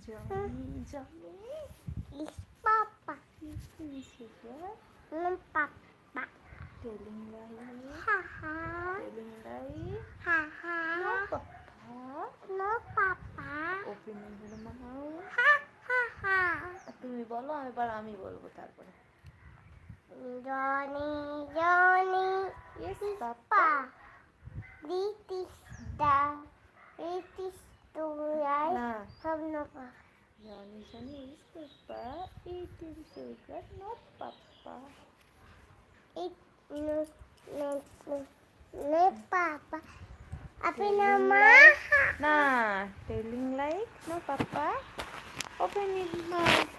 Johnny, Johnny. It's Papa. Listening sugar. Papa. Telling lie. Ha. Telling lie. Ha. No papa. No Papa. Opening her mouth. Ha. তুমি বলো এবার আমি বলবো তারপরে। Johnny, Johnny. Yes, Papa. Pa. This is the right. না। Have no Papa. Johnny, Johnny is Papa. Eating sugar, not Papa. No Papa. Apna ma. না, telling like no Papa. Opening mouth.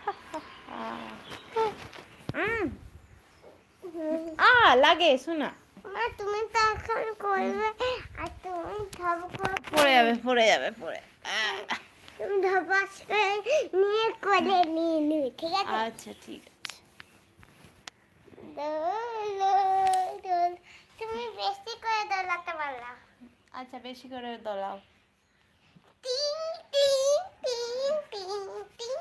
লাগে শোনা। মা তুমি তো এখন করবে আর তুমি পড়ে যাবে তুমি ধপাস করে নিয়ে কোলে নিয়ে নিবি ঠিক আছে আচ্ছা ঠিক আছে তুমি বেশি করে দোলাতে পারলা আচ্ছা বেশি করে দোলাও টিং টিং টিং টিং টিং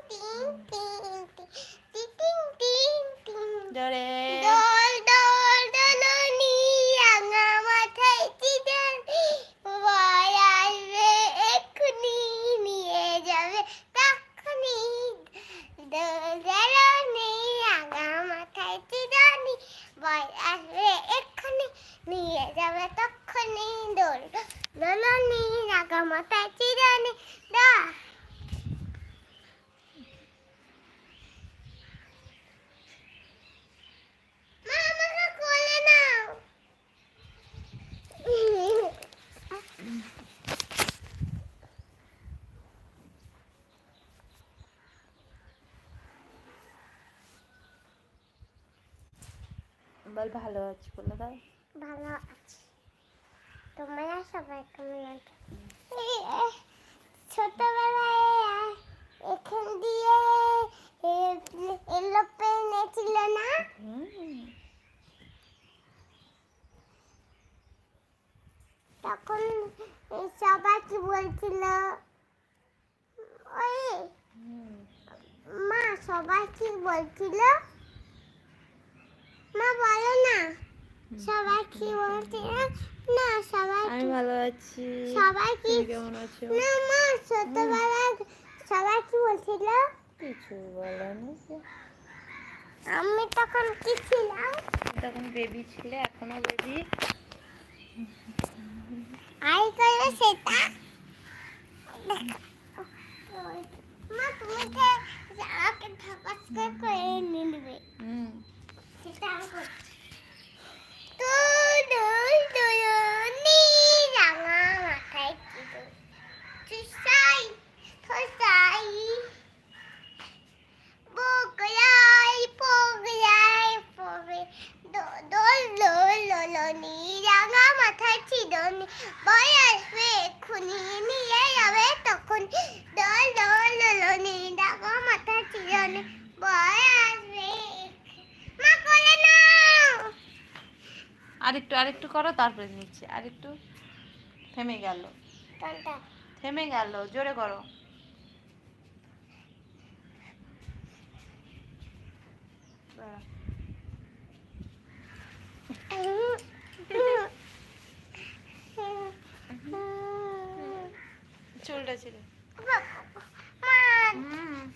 টিং টিং টিং টিং টিং টিং জোরে দোল দোল দোলনি রাঙা মাথায় চিদান বয় আসবে এক্ষুনি নিয়ে যাবে তখনই দোল দোলনি রাঙা মাথায় চিদানি বয় আসবে এক্ষুনি নিয়ে যাবে তখনই দোল দোলনি রাঙা মাথায় চিদানি দা বল ভালো আছি বলে দাও ভালো আছি তোমরা সবাই কেমন আছো ছোটবেলায় এখান দিয়ে এরোপ্লেন ছিল না তখন সবাই কি বলছিল ওই মা সবাই কি বলছিল মা বলো না সবাই কি বলছিল না সবাই আমি ভালো আছি সবাই কি তুমি কেমন আছো না মা ছোটবেলায় সবাই কি বলছিল কিছু বলেনি আমি তখন কি ছিলাম তখন বেবি ছিলে এখনো বেবি আই করে সেটা মা তুমি কে আমাকে ধাপাস করে নিয়ে সেটা আমি করছি রাঙা মাথায় তুষাই তুষাই বগলাই পগলাই পগে দোল দোল দোলনি রাঙা মাথায় চিদনি বয় আসবে এক্ষুনি নিয়ে যাবে তখন দোল দোল দোলনি রাঙা মাথায় চিদনি বয় আসবে মা কোলে নাও আরেকটু করো তারপরে নিচ্ছে আরেকটু থেমে গেল থেমে গেল জোরে করো চুলটা ছিল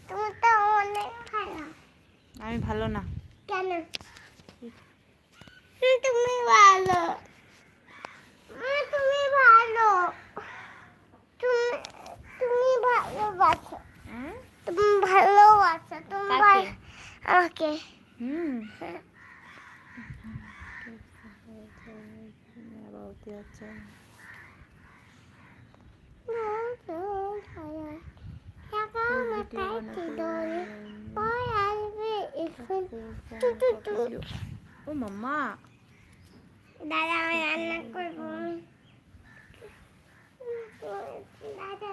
তুমি তো অনেক ভালো আমি ভালো না কেন তুমি ভালো তুমি ভালো তুমি ভালোবাসো তুমি ভালোবাসো তুমি আমাকে আচ্ছা ও মাম্মা দাদা আমি রান্না করবো দাদা